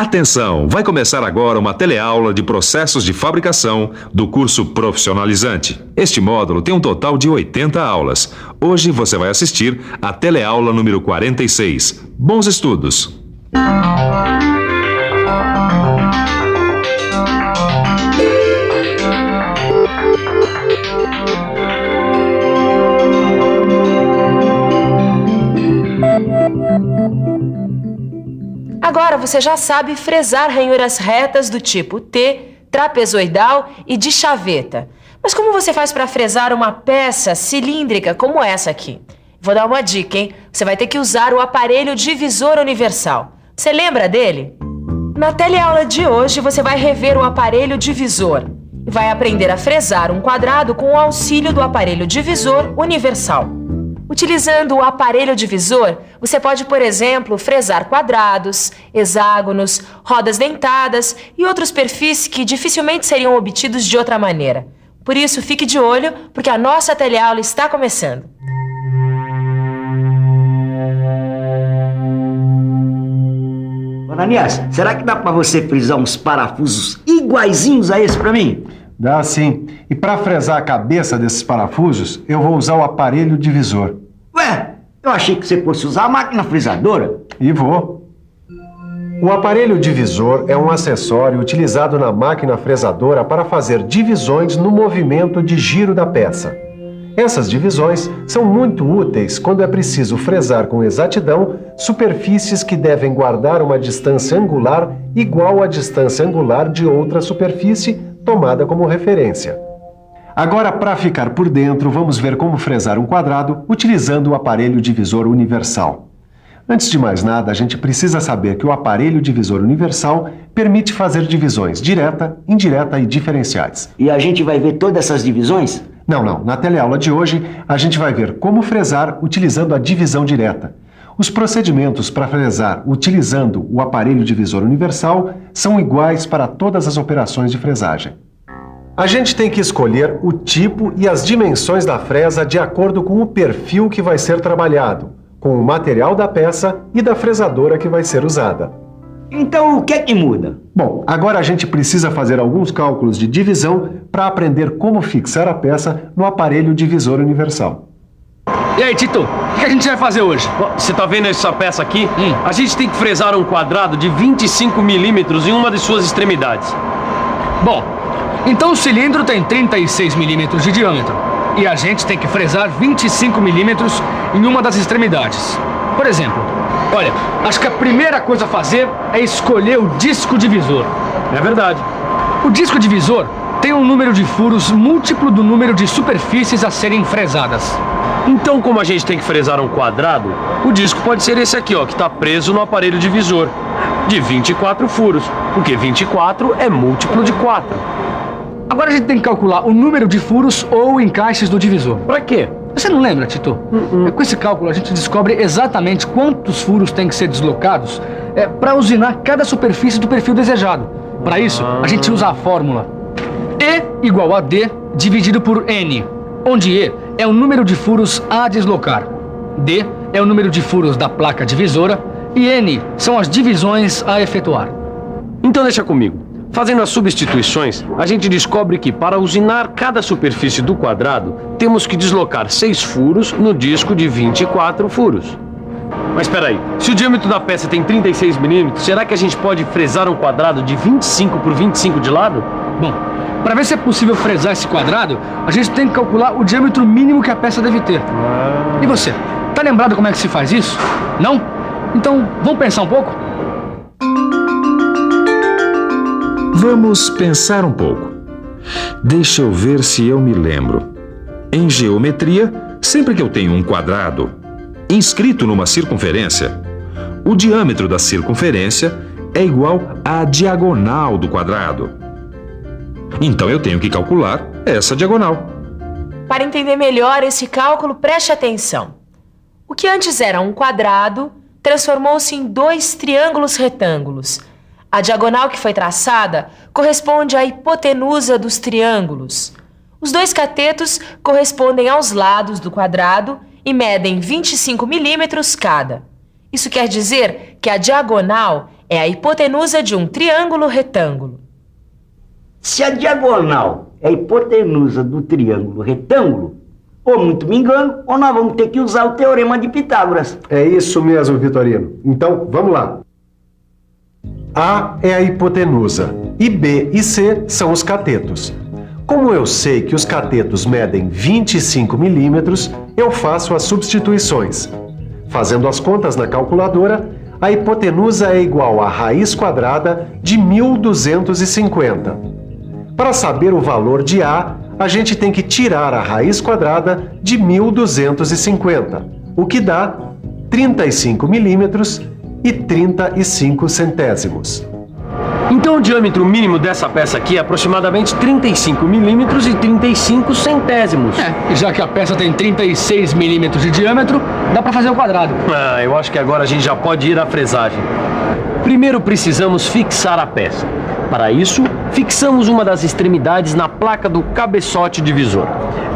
Atenção, vai começar agora uma teleaula de processos de fabricação do curso profissionalizante. Este módulo tem um total de 80 aulas. Hoje você vai assistir a teleaula número 46. Bons estudos! Agora você já sabe fresar ranhuras retas do tipo T, trapezoidal e de chaveta. Mas como você faz para fresar uma peça cilíndrica como essa aqui? Vou dar uma dica, hein? Você vai ter que usar o aparelho divisor universal. Você lembra dele? Na teleaula de hoje você vai rever o aparelho divisor e vai aprender a fresar um quadrado com o auxílio do aparelho divisor universal. Utilizando o aparelho divisor, você pode, por exemplo, fresar quadrados, hexágonos, rodas dentadas e outros perfis que dificilmente seriam obtidos de outra maneira. Por isso, fique de olho, porque a nossa teleaula está começando. Ananias, será que dá pra você frisar uns parafusos iguaizinhos a esse pra mim? Dá sim. E para fresar a cabeça desses parafusos, eu vou usar o aparelho divisor. Ué, eu achei que você fosse usar a máquina frisadora. E vou. O aparelho divisor é um acessório utilizado na máquina fresadora para fazer divisões no movimento de giro da peça. Essas divisões são muito úteis quando é preciso fresar com exatidão superfícies que devem guardar uma distância angular igual à distância angular de outra superfície tomada como referência. Agora, para ficar por dentro, vamos ver como fresar um quadrado utilizando o aparelho divisor universal. Antes de mais nada, a gente precisa saber que o aparelho divisor universal permite fazer divisões direta, indireta e diferenciais. E a gente vai ver todas essas divisões? Não. Na teleaula de hoje, a gente vai ver como fresar utilizando a divisão direta. Os procedimentos para fresar utilizando o aparelho divisor universal são iguais para todas as operações de fresagem. A gente tem que escolher o tipo e as dimensões da fresa de acordo com o perfil que vai ser trabalhado, com o material da peça e da fresadora que vai ser usada. Então, o que é que muda? Bom, agora a gente precisa fazer alguns cálculos de divisão para aprender como fixar a peça no aparelho divisor universal. E aí, Tito, o que a gente vai fazer hoje? Você tá vendo essa peça aqui? A gente tem que fresar um quadrado de 25 milímetros em uma de suas extremidades. Bom, então o cilindro tem 36 milímetros de diâmetro e a gente tem que fresar 25 milímetros em uma das extremidades. Por exemplo, olha, acho que a primeira coisa a fazer é escolher o disco divisor. É verdade. O disco divisor tem um número de furos múltiplo do número de superfícies a serem fresadas. Então, como a gente tem que fresar um quadrado, o disco pode ser esse aqui, ó, que está preso no aparelho divisor, de 24 furos, porque 24 é múltiplo de 4. Agora a gente tem que calcular o número de furos ou encaixes do divisor. Pra quê? Você não lembra, Tito? Com esse cálculo a gente descobre exatamente quantos furos têm que ser deslocados para usinar cada superfície do perfil desejado. Para isso, a gente usa a fórmula E igual a D dividido por N, onde E é o número de furos a deslocar, D é o número de furos da placa divisora e N são as divisões a efetuar. Então deixa comigo. Fazendo as substituições, a gente descobre que para usinar cada superfície do quadrado, temos que deslocar 6 furos no disco de 24 furos. Mas espera aí, se o diâmetro da peça tem 36 milímetros, será que a gente pode fresar um quadrado de 25 por 25 de lado? Bom, para ver se é possível fresar esse quadrado, a gente tem que calcular o diâmetro mínimo que a peça deve ter. E você, tá lembrado como é que se faz isso? Não? Então, vamos pensar um pouco? Vamos pensar um pouco. Deixa eu ver se eu me lembro. Em geometria, sempre que eu tenho um quadrado inscrito numa circunferência, o diâmetro da circunferência é igual à diagonal do quadrado. Então eu tenho que calcular essa diagonal. Para entender melhor esse cálculo, preste atenção. O que antes era um quadrado transformou-se em 2 triângulos retângulos. A diagonal que foi traçada corresponde à hipotenusa dos triângulos. Os 2 catetos correspondem aos lados do quadrado e medem 25 milímetros cada. Isso quer dizer que a diagonal é a hipotenusa de um triângulo retângulo. Se a diagonal é a hipotenusa do triângulo retângulo, ou muito me engano, ou nós vamos ter que usar o teorema de Pitágoras. É isso mesmo, Vitorino. Então, vamos lá. A é a hipotenusa e B e C são os catetos. Como eu sei que os catetos medem 25 milímetros, eu faço as substituições. Fazendo as contas na calculadora, a hipotenusa é igual à raiz quadrada de 1250. Para saber o valor de A, a gente tem que tirar a raiz quadrada de 1250, o que dá 35 milímetros e 35 centésimos. Então o diâmetro mínimo dessa peça aqui é aproximadamente 35 milímetros e 35 centésimos. E já que a peça tem 36 milímetros de diâmetro, dá para fazer o quadrado. Eu acho que agora a gente já pode ir à fresagem. Primeiro precisamos fixar a peça. Para isso, fixamos uma das extremidades na placa do cabeçote divisor.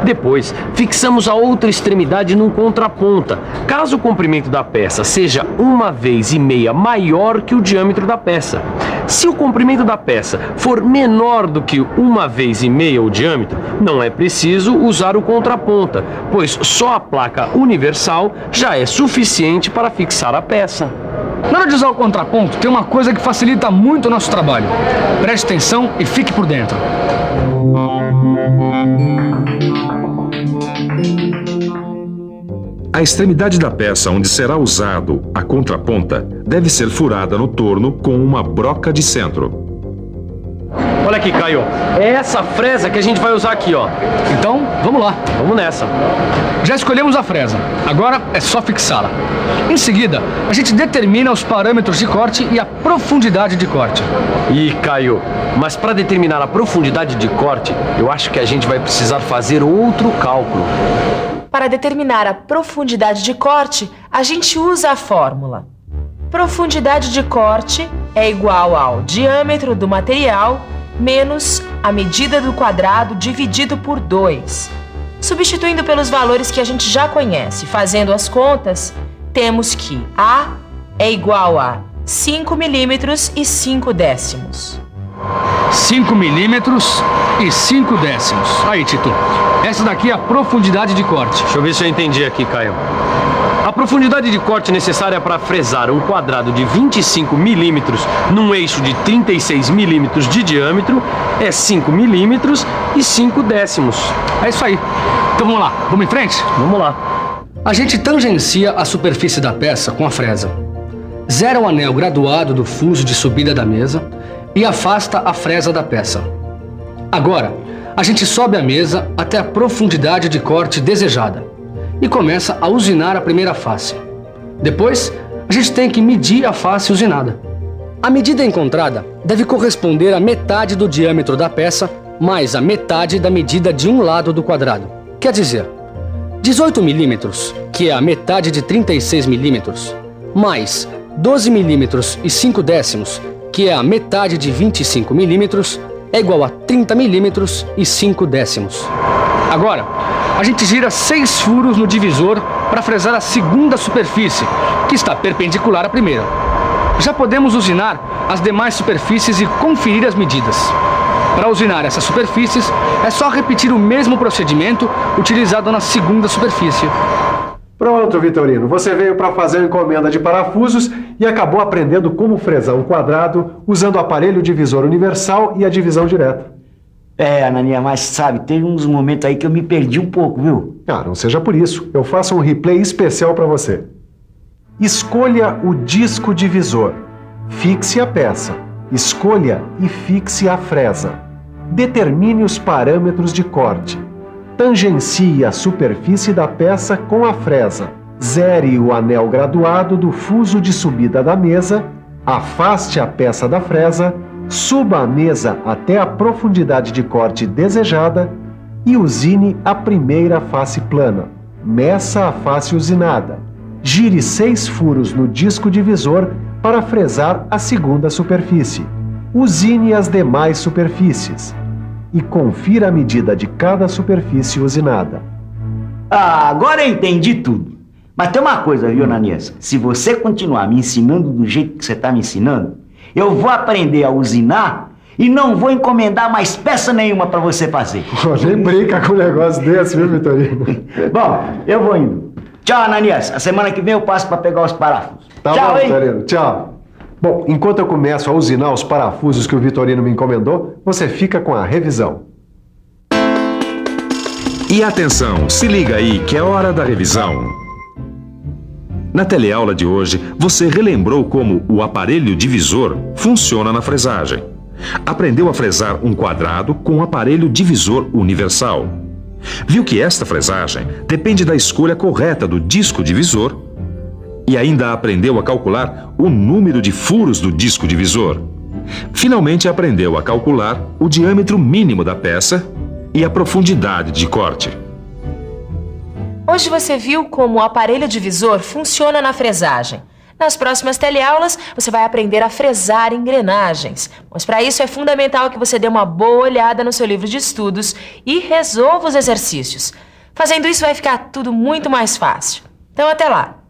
Depois, fixamos a outra extremidade num contraponta, caso o comprimento da peça seja 1,5 vezes maior que o diâmetro da peça. Se o comprimento da peça for menor do que 1,5 vezes o diâmetro, não é preciso usar o contraponta, pois só a placa universal já é suficiente para fixar a peça. Na hora de usar o contraponto, tem uma coisa que facilita muito o nosso trabalho. Preste atenção e fique por dentro. A extremidade da peça onde será usado a contraponta deve ser furada no torno com uma broca de centro. Olha aqui, Caio. É essa fresa que a gente vai usar aqui, ó. Então, vamos lá. Vamos nessa. Já escolhemos a fresa. Agora é só fixá-la. Em seguida, a gente determina os parâmetros de corte e a profundidade de corte. Ih, Caio, mas para determinar a profundidade de corte, eu acho que a gente vai precisar fazer outro cálculo. Para determinar a profundidade de corte, a gente usa a fórmula. Profundidade de corte é igual ao diâmetro do material menos a medida do quadrado dividido por 2. Substituindo pelos valores que a gente já conhece, fazendo as contas, temos que A é igual a 5 milímetros e 5 décimos. 5 milímetros e 5 décimos. Aí, Tito. Essa daqui é a profundidade de corte. Deixa eu ver se eu entendi aqui, Caio. A profundidade de corte necessária para fresar um quadrado de 25 milímetros num eixo de 36 milímetros de diâmetro é 5 milímetros e 5 décimos. É isso aí. Então vamos lá. Vamos em frente? Vamos lá. A gente tangencia a superfície da peça com a fresa. Zera o anel graduado do fuso de subida da mesa e afasta a fresa da peça. Agora, a gente sobe a mesa até a profundidade de corte desejada e começa a usinar a primeira face. Depois, a gente tem que medir a face usinada. A medida encontrada deve corresponder à metade do diâmetro da peça mais a metade da medida de um lado do quadrado. Quer dizer, 18 milímetros, que é a metade de 36 milímetros, mais 12 milímetros e 5 décimos, que é a metade de 25 milímetros, é igual a 30 milímetros e 5 décimos. Agora, a gente gira 6 furos no divisor para fresar a segunda superfície, que está perpendicular à primeira. Já podemos usinar as demais superfícies e conferir as medidas. Para usinar essas superfícies, é só repetir o mesmo procedimento utilizado na segunda superfície. Pronto, Vitorino. Você veio para fazer a encomenda de parafusos e acabou aprendendo como fresar um quadrado usando o aparelho divisor universal e a divisão direta. Anania, mas sabe, teve uns momentos aí que eu me perdi um pouco, viu? Não seja por isso. Eu faço um replay especial para você. Escolha o disco divisor. Fixe a peça. Escolha e fixe a fresa. Determine os parâmetros de corte. Tangencie a superfície da peça com a fresa. Zere o anel graduado do fuso de subida da mesa. Afaste a peça da fresa. Suba a mesa até a profundidade de corte desejada e usine a primeira face plana. Meça a face usinada. Gire 6 furos no disco divisor para fresar a segunda superfície. Usine as demais superfícies e confira a medida de cada superfície usinada. Agora eu entendi tudo. Mas tem uma coisa, viu, Ananias? Se você continuar me ensinando do jeito que você está me ensinando, Eu vou aprender a usinar e não vou encomendar mais peça nenhuma para você fazer. Pô, nem brinca com um negócio desse, viu, Vitorino? Bom, eu vou indo. Tchau, Ananias. A semana que vem eu passo para pegar os parafusos. Tá Tchau, bom, hein? Vitorino. Tchau. Bom, enquanto eu começo a usinar os parafusos que o Vitorino me encomendou, você fica com a revisão. E atenção, se liga aí que é hora da revisão. Na teleaula de hoje, você relembrou como o aparelho divisor funciona na fresagem. Aprendeu a fresar um quadrado com o aparelho divisor universal. Viu que esta fresagem depende da escolha correta do disco divisor e ainda aprendeu a calcular o número de furos do disco divisor. Finalmente aprendeu a calcular o diâmetro mínimo da peça e a profundidade de corte. Hoje você viu como o aparelho divisor funciona na fresagem. Nas próximas teleaulas, você vai aprender a fresar engrenagens. Mas para isso é fundamental que você dê uma boa olhada no seu livro de estudos e resolva os exercícios. Fazendo isso vai ficar tudo muito mais fácil. Então até lá!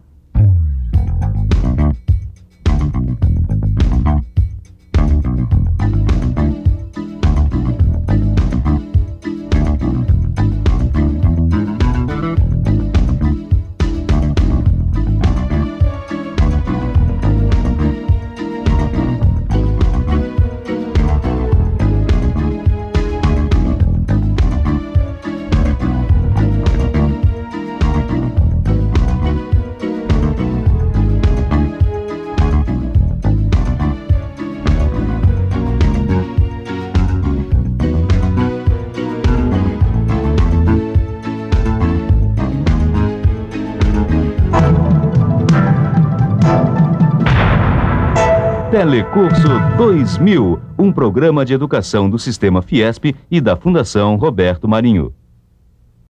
Telecurso 2000, um programa de educação do Sistema Fiesp e da Fundação Roberto Marinho.